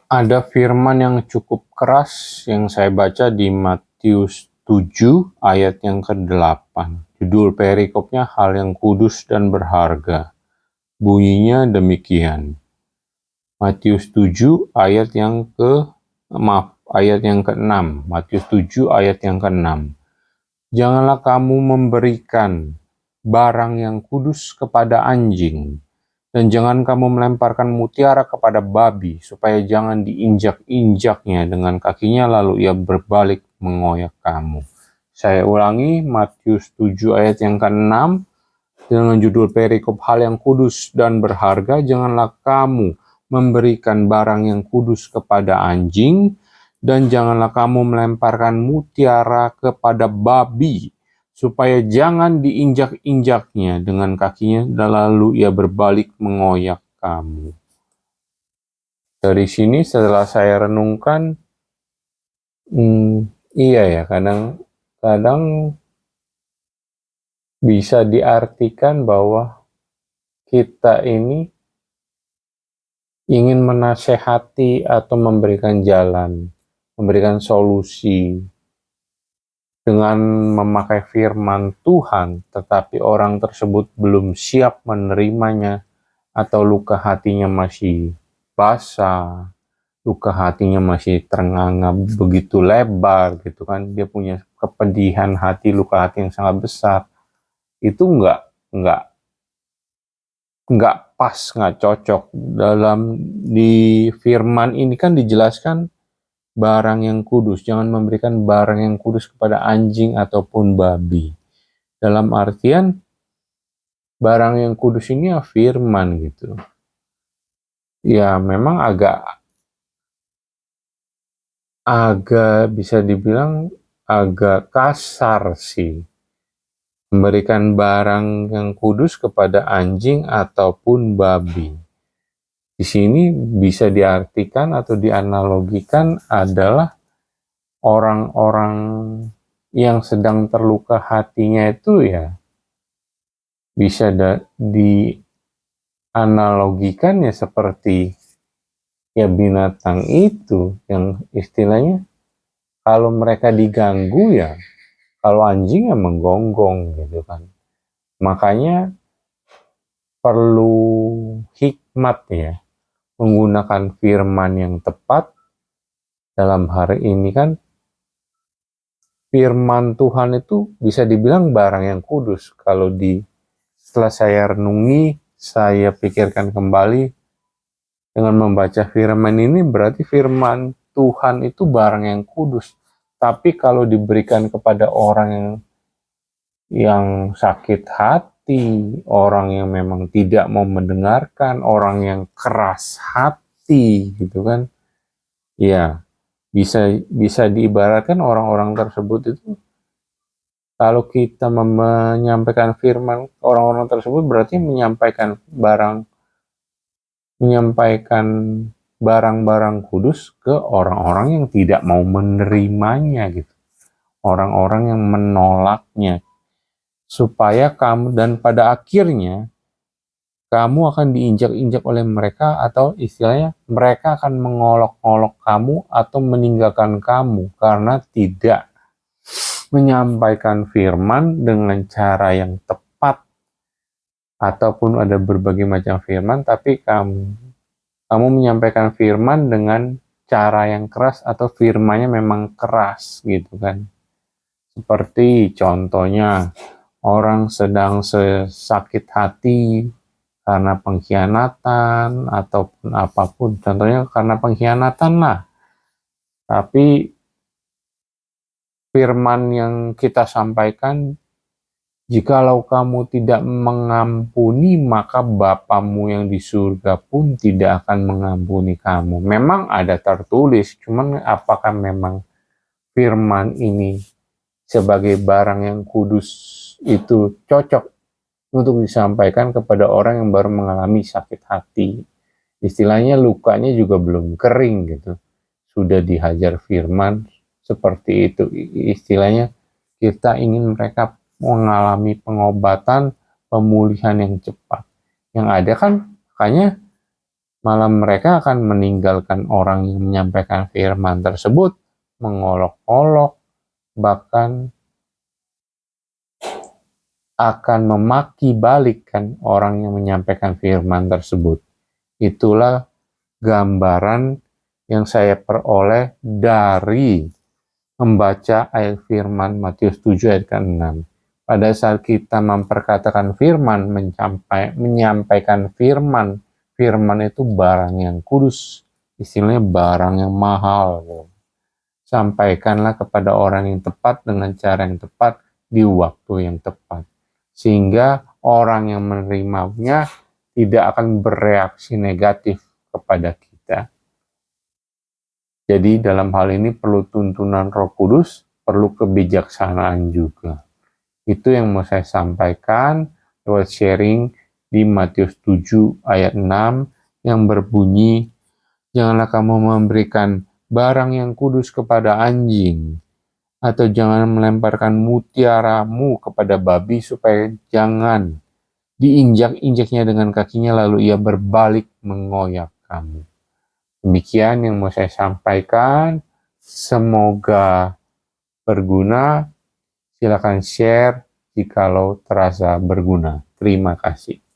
Ada firman yang cukup keras yang saya baca di Matius 7 ayat yang ke-8. Judul perikopnya hal yang kudus dan berharga. Bunyinya demikian. Matius 7 ayat yang ke-6. Matius 7 ayat yang ke-6. Janganlah kamu memberikan barang yang kudus kepada anjing, dan jangan kamu melemparkan mutiara kepada babi, supaya jangan diinjak-injaknya dengan kakinya, lalu ia berbalik mengoyak kamu. Saya ulangi, Matius 7 ayat yang ke-6, dengan judul perikop hal yang kudus dan berharga. Janganlah kamu memberikan barang yang kudus kepada anjing, dan janganlah kamu melemparkan mutiara kepada babi, supaya jangan diinjak-injaknya dengan kakinya, dan lalu ia berbalik mengoyak kamu. Dari sini setelah saya renungkan, iya ya, kadang bisa diartikan bahwa kita ini ingin menasehati atau memberikan jalan, memberikan solusi dengan memakai firman Tuhan, tetapi orang tersebut belum siap menerimanya, atau luka hatinya masih basah, luka hatinya masih ternganga begitu lebar gitu kan, dia punya kepedihan hati, luka hati yang sangat besar. Itu nggak pas, nggak cocok. Di firman ini kan dijelaskan barang yang kudus, jangan memberikan barang yang kudus kepada anjing ataupun babi. Dalam artian barang yang kudus ini ya firman gitu. Ya memang agak bisa dibilang agak kasar sih, memberikan barang yang kudus kepada anjing ataupun babi. Di sini bisa diartikan atau dianalogikan adalah orang-orang yang sedang terluka hatinya itu ya bisa dianalogikan ya seperti ya binatang itu yang istilahnya kalau mereka diganggu ya, kalau anjing ya menggonggong gitu kan. Makanya perlu hikmat ya menggunakan firman yang tepat. Dalam hari ini kan firman Tuhan itu bisa dibilang barang yang kudus. Setelah saya renungi, saya pikirkan kembali dengan membaca firman ini, berarti firman Tuhan itu barang yang kudus. Tapi kalau diberikan kepada orang yang sakit hati, orang yang memang tidak mau mendengarkan, orang yang keras hati gitu kan, ya bisa diibaratkan orang-orang tersebut itu, kalau kita menyampaikan firman orang-orang tersebut berarti menyampaikan barang-barang kudus ke orang-orang yang tidak mau menerimanya gitu, orang-orang yang menolaknya, supaya kamu dan pada akhirnya kamu akan diinjak-injak oleh mereka, atau istilahnya mereka akan mengolok-olok kamu atau meninggalkan kamu karena tidak menyampaikan firman dengan cara yang tepat. Ataupun ada berbagai macam firman, tapi kamu menyampaikan firman dengan cara yang keras, atau firmannya memang keras gitu kan. Seperti contohnya orang sedang sakit hati karena pengkhianatan ataupun apapun, contohnya karena pengkhianatan lah, tapi firman yang kita sampaikan, jikalau kamu tidak mengampuni, maka Bapamu yang di surga pun tidak akan mengampuni kamu. Memang ada tertulis, cuman apakah memang firman ini sebagai barang yang kudus itu cocok untuk disampaikan kepada orang yang baru mengalami sakit hati? Istilahnya lukanya juga belum kering gitu, sudah dihajar firman seperti itu. Istilahnya kita ingin mereka mengalami pengobatan, pemulihan yang cepat. Yang ada kan makanya Malah mereka akan meninggalkan orang yang menyampaikan firman tersebut, mengolok-olok, bahkan akan memaki balik kan orang yang menyampaikan firman tersebut. Itulah gambaran yang saya peroleh dari membaca ayat firman Matius 7 ayat ke-6. Pada saat kita memperkatakan firman, menyampaikan firman, firman itu barang yang kudus, istilahnya barang yang mahal. Sampaikanlah kepada orang yang tepat dengan cara yang tepat di waktu yang tepat. Sehingga orang yang menerimanya tidak akan bereaksi negatif kepada kita. Jadi dalam hal ini perlu tuntunan Roh Kudus, perlu kebijaksanaan juga. Itu yang mau saya sampaikan lewat sharing di Matius 7 ayat 6 yang berbunyi, janganlah kamu memberikan barang yang kudus kepada anjing, atau jangan melemparkan mutiaramu kepada babi supaya jangan diinjak-injaknya dengan kakinya lalu ia berbalik mengoyak kamu. Demikian yang mau saya sampaikan. Semoga berguna. Silakan share jikalau terasa berguna. Terima kasih.